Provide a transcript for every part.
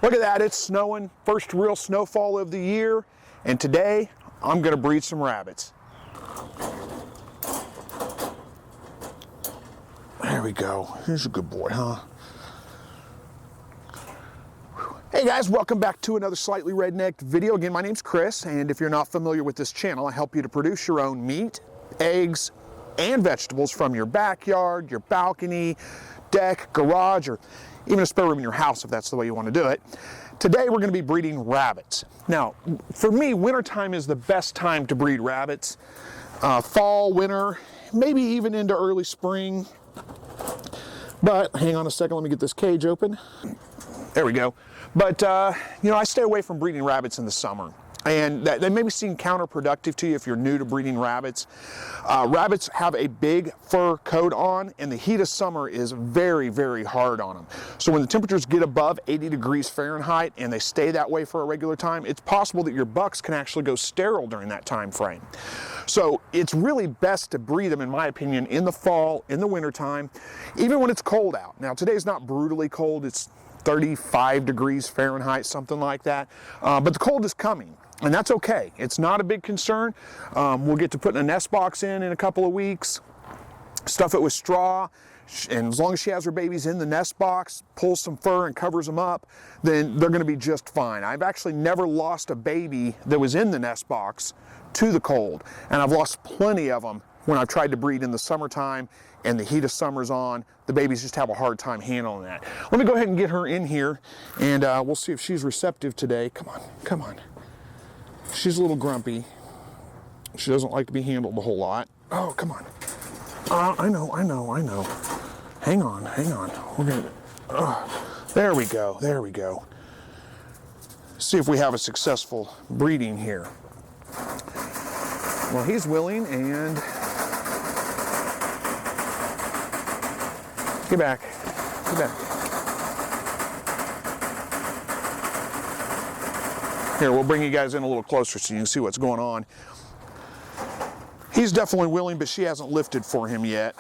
Look at that, it's snowing. First real snowfall of the year. And today, I'm gonna breed some rabbits. There we go. Here's a good boy, huh? Hey guys, welcome back to another Slightly Rednecked video. Again, my name's Chris, and if you're not familiar with this channel, I help you to produce your own meat, eggs, and vegetables from your backyard, your balcony, deck, garage, or even a spare room in your house if that's the way you want to do it. Today we're going to be breeding rabbits. Now, for me, wintertime is the best time to breed rabbits. Fall, winter, maybe even into early spring. But hang on a second, let me get this cage open. There we go. But, you know, I stay away from breeding rabbits in the summer. And that may seem counterproductive to you if you're new to breeding rabbits. Rabbits have a big fur coat on, and the heat of summer is very, very hard on them. So when the temperatures get above 80 degrees Fahrenheit and they stay that way for a regular time, it's possible that your bucks can actually go sterile during that time frame. So it's really best to breed them, in my opinion, in the fall, in the wintertime, even when it's cold out. Now today's not brutally cold, it's 35 degrees Fahrenheit, something like that. But the cold is coming. And that's okay. It's not a big concern. We'll get to putting a nest box in a couple of weeks, stuff it with straw, and as long as she has her babies in the nest box, pulls some fur and covers them up, then they're gonna be just fine. I've actually never lost a baby that was in the nest box to the cold, and I've lost plenty of them when I've tried to breed in the summertime and the heat of summer's on. The babies just have a hard time handling that. Let me go ahead and get her in here, and we'll see if she's receptive today. Come on, come on. She's a little grumpy. She doesn't like to be handled a whole lot. Oh, come on. I know. Hang on. We're gonna, there we go. See if we have a successful breeding here. Well, he's willing, and get back. Here, we'll bring you guys in a little closer so you can see what's going on. He's definitely willing, but she hasn't lifted for him yet.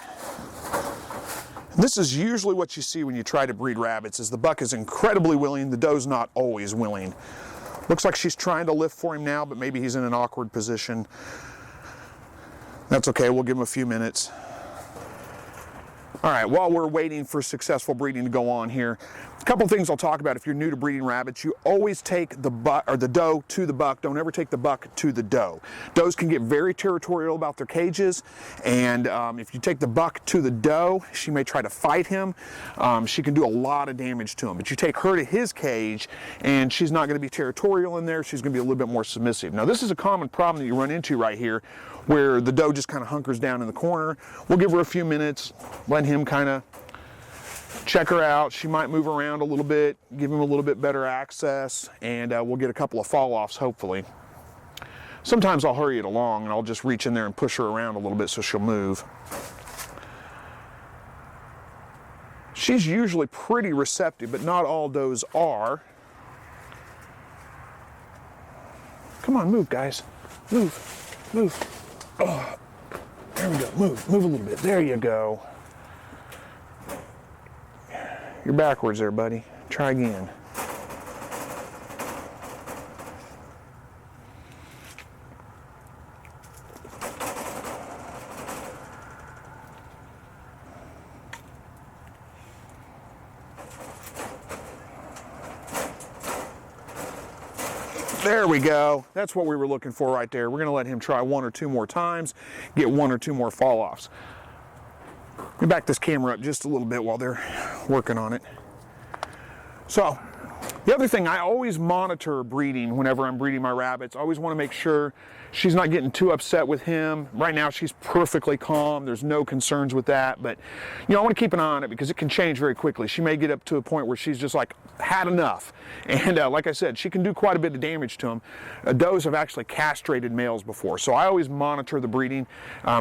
And this is usually what you see when you try to breed rabbits, is the buck is incredibly willing, the doe's not always willing. Looks like she's trying to lift for him now, but maybe he's in an awkward position. That's okay, we'll give him a few minutes. All right, while we're waiting for successful breeding to go on here, a couple things I'll talk about. If you're new to breeding rabbits, you always take the buck or the doe to the buck. Don't ever take the buck to the doe. Does can get very territorial about their cages, and if you take the buck to the doe, she may try to fight him. She can do a lot of damage to him. But you take her to his cage, and she's not going to be territorial in there. She's going to be a little bit more submissive. Now, this is a common problem that you run into right here, where the doe just kind of hunkers down in the corner. We'll give her a few minutes, let him kind of check her out. She might move around a little bit, give him a little bit better access, and we'll get a couple of fall-offs, hopefully. Sometimes I'll hurry it along, and I'll just reach in there and push her around a little bit so she'll move. She's usually pretty receptive, but not all does are. Come on, move, guys. Move. Oh, there we go. Move a little bit. There you go. You're backwards there, buddy. Try again. There we go. That's what we were looking for right there. We're going to let him try one or two more times, get one or two more fall-offs. Let me back this camera up just a little bit while they're working on it. So, the other thing, I always monitor breeding whenever I'm breeding my rabbits. I always want to make sure she's not getting too upset with him. Right now she's perfectly calm. There's no concerns with that. But, you know, I want to keep an eye on it because it can change very quickly. She may get up to a point where she's just like, had enough. And like I said, she can do quite a bit of damage to him. Does have actually castrated males before. So I always monitor the breeding,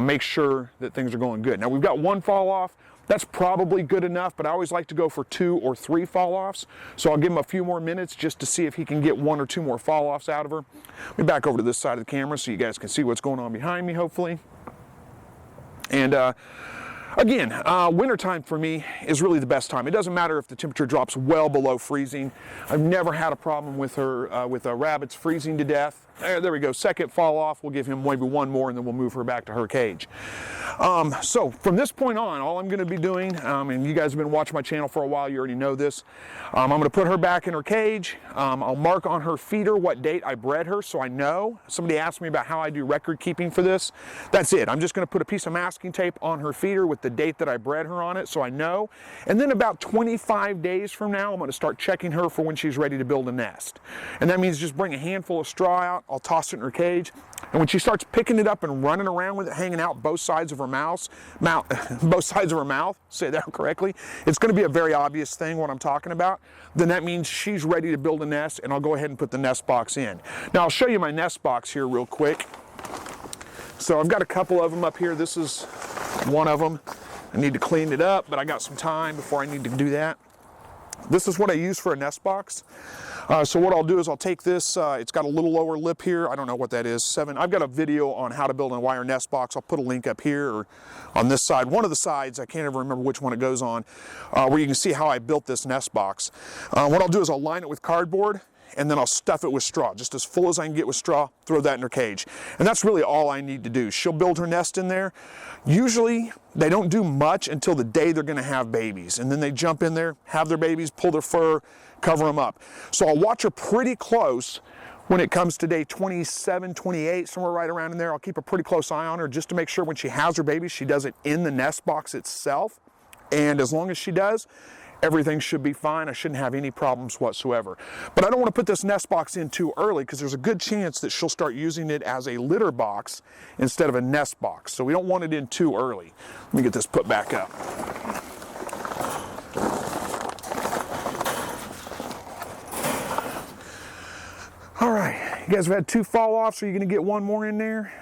make sure that things are going good. Now we've got one fall off. That's probably good enough, but I always like to go for 2 or 3 fall-offs. So I'll give him a few more minutes just to see if he can get 1 or 2 more fall-offs out of her. Let me back over to this side of the camera so you guys can see what's going on behind me, hopefully. And Again, wintertime for me is really the best time. It doesn't matter if the temperature drops well below freezing. I've never had a problem with her, with rabbits freezing to death. There we go, second fall off. We'll give him maybe one more and then we'll move her back to her cage. So from this point on, all I'm gonna be doing, and you guys have been watching my channel for a while, you already know this. I'm gonna put her back in her cage. I'll mark on her feeder what date I bred her so I know. Somebody asked me about how I do record keeping for this. That's it. I'm just gonna put a piece of masking tape on her feeder with the date that I bred her on it so I know. And then about 25 days from now, I'm gonna start checking her for when she's ready to build a nest. And that means just bring a handful of straw out, I'll toss it in her cage. And when she starts picking it up and running around with it hanging out both sides of her mouth, say that correctly, it's gonna be a very obvious thing what I'm talking about. Then that means she's ready to build a nest and I'll go ahead and put the nest box in. Now I'll show you my nest box here real quick. So I've got a couple of them up here. This is one of them. I need to clean it up, but I got some time before I need to do that. This is what I use for a nest box. So what I'll do is I'll take this, it's got a little lower lip here. I don't know what that is, I've got a video on how to build a wire nest box. I'll put a link up here or on this side. One of the sides, I can't ever remember which one it goes on, where you can see how I built this nest box. What I'll do is I'll line it with cardboard and then I'll stuff it with straw, just as full as I can get with straw, throw that in her cage. And that's really all I need to do. She'll build her nest in there. Usually, they don't do much until the day they're gonna have babies. And then they jump in there, have their babies, pull their fur, cover them up. So I'll watch her pretty close when it comes to day 27, 28, somewhere right around in there. I'll keep a pretty close eye on her just to make sure when she has her babies, she does it in the nest box itself. And as long as she does, everything should be fine. I shouldn't have any problems whatsoever. But I don't want to put this nest box in too early because there's a good chance that she'll start using it as a litter box instead of a nest box. So we don't want it in too early. Let me get this put back up. All right, you guys have had 2 fall offs. Are you going to get one more in there?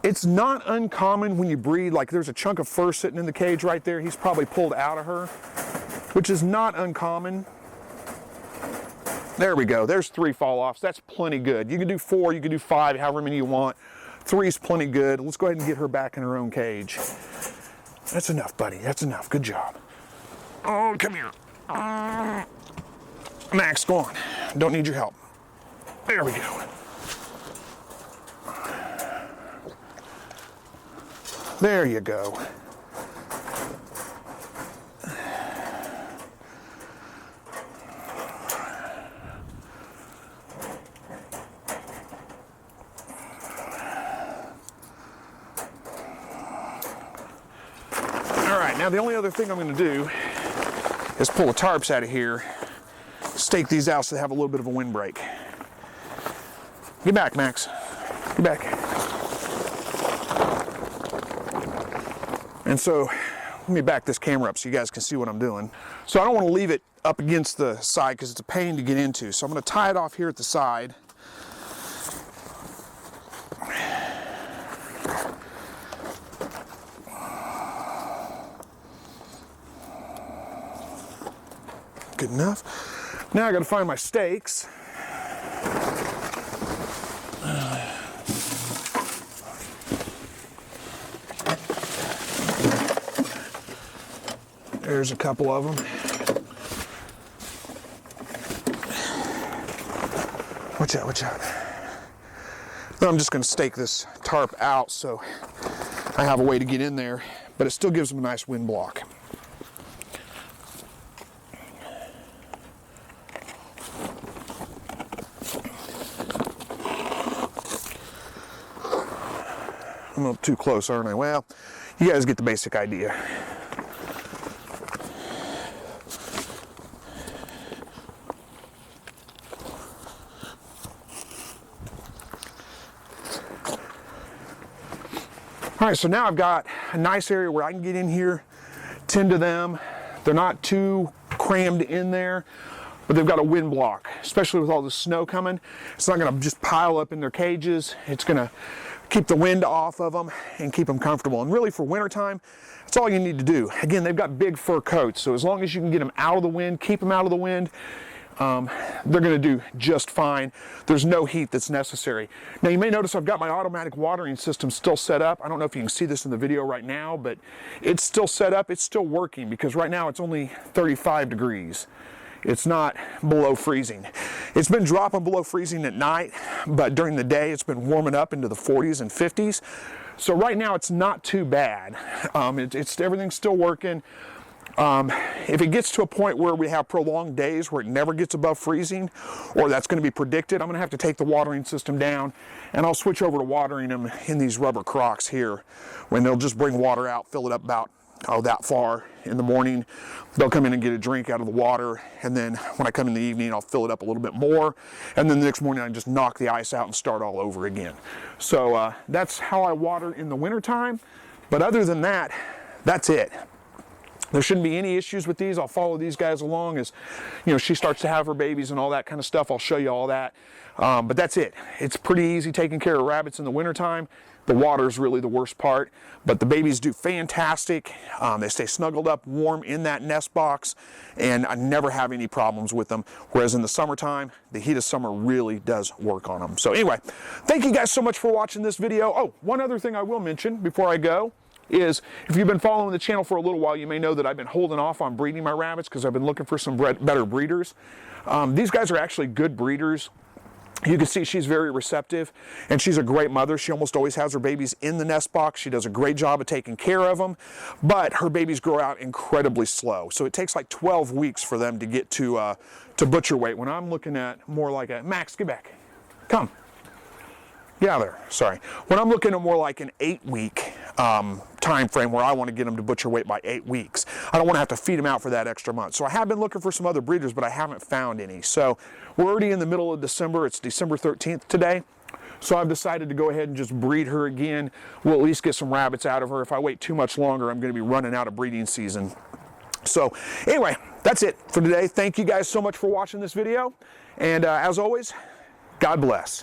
It's not uncommon when you breed, like there's a chunk of fur sitting in the cage right there. He's probably pulled out of her, which is not uncommon. There we go. There's 3 fall offs. That's plenty good. You can do 4, you can do 5, however many you want. 3's plenty good. Let's go ahead and get her back in her own cage. That's enough, buddy. That's enough. Good job. Oh, come here. Max, go on. Don't need your help. There we go. There you go. All right, now the only other thing I'm going to do is pull the tarps out of here, stake these out so they have a little bit of a windbreak. Get back, Max. Get back. And so, let me back this camera up so you guys can see what I'm doing. So I don't want to leave it up against the side because it's a pain to get into. So I'm going to tie it off here at the side. Good enough. Now I got to find my stakes. There's a couple of them. Watch out, watch out. Then I'm just going to stake this tarp out so I have a way to get in there, but it still gives them a nice wind block. I'm a little too close, aren't I? Well, you guys get the basic idea. All right, so now I've got a nice area where I can get in here, tend to them. They're not too crammed in there, but they've got a wind block, especially with all the snow coming. It's not gonna just pile up in their cages. It's gonna keep the wind off of them and keep them comfortable. And really for wintertime, that's all you need to do. Again, they've got big fur coats, so as long as you can get them out of the wind, keep them out of the wind, they're going to do just fine. There's no heat that's necessary. Now you may notice I've got my automatic watering system still set up. I don't know if you can see this in the video right now, but it's still set up. It's still working because right now it's only 35 degrees. It's not below freezing. It's been dropping below freezing at night, but during the day it's been warming up into the 40s and 50s. So right now it's not too bad. Everything's still working. If it gets to a point where we have prolonged days where it never gets above freezing, or that's going to be predicted, I'm going to have to take the watering system down, and I'll switch over to watering them in these rubber crocks here, when they'll just bring water out, fill it up about that far in the morning. They'll come in and get a drink out of the water, and then when I come in the evening, I'll fill it up a little bit more, and then the next morning I just knock the ice out and start all over again. So that's how I water in the wintertime, but other than that, that's it. There shouldn't be any issues with these. I'll follow these guys along as, she starts to have her babies and all that kind of stuff. I'll show you all that. But that's it. It's pretty easy taking care of rabbits in the wintertime. The water is really the worst part, but the babies do fantastic. They stay snuggled up warm in that nest box, and I never have any problems with them. Whereas in the summertime, the heat of summer really does work on them. So anyway, thank you guys so much for watching this video. Oh, one other thing I will mention before I go is, if you've been following the channel for a little while, you may know that I've been holding off on breeding my rabbits because I've been looking for some better breeders. These guys are actually good breeders. You can see she's very receptive, and she's a great mother. She almost always has her babies in the nest box. She does a great job of taking care of them, but her babies grow out incredibly slow. So it takes like 12 weeks for them to get to butcher weight. When I'm looking at more like a, Max, get back, come. Get out of there, sorry. When I'm looking at more like an 8-week time frame where I want to get them to butcher weight by 8 weeks. I don't want to have to feed them out for that extra month. So I have been looking for some other breeders, but I haven't found any. So we're already in the middle of December. It's December 13th today. So I've decided to go ahead and just breed her again. We'll at least get some rabbits out of her. If I wait too much longer, I'm going to be running out of breeding season. So anyway, that's it for today. Thank you guys so much for watching this video. And as always, God bless.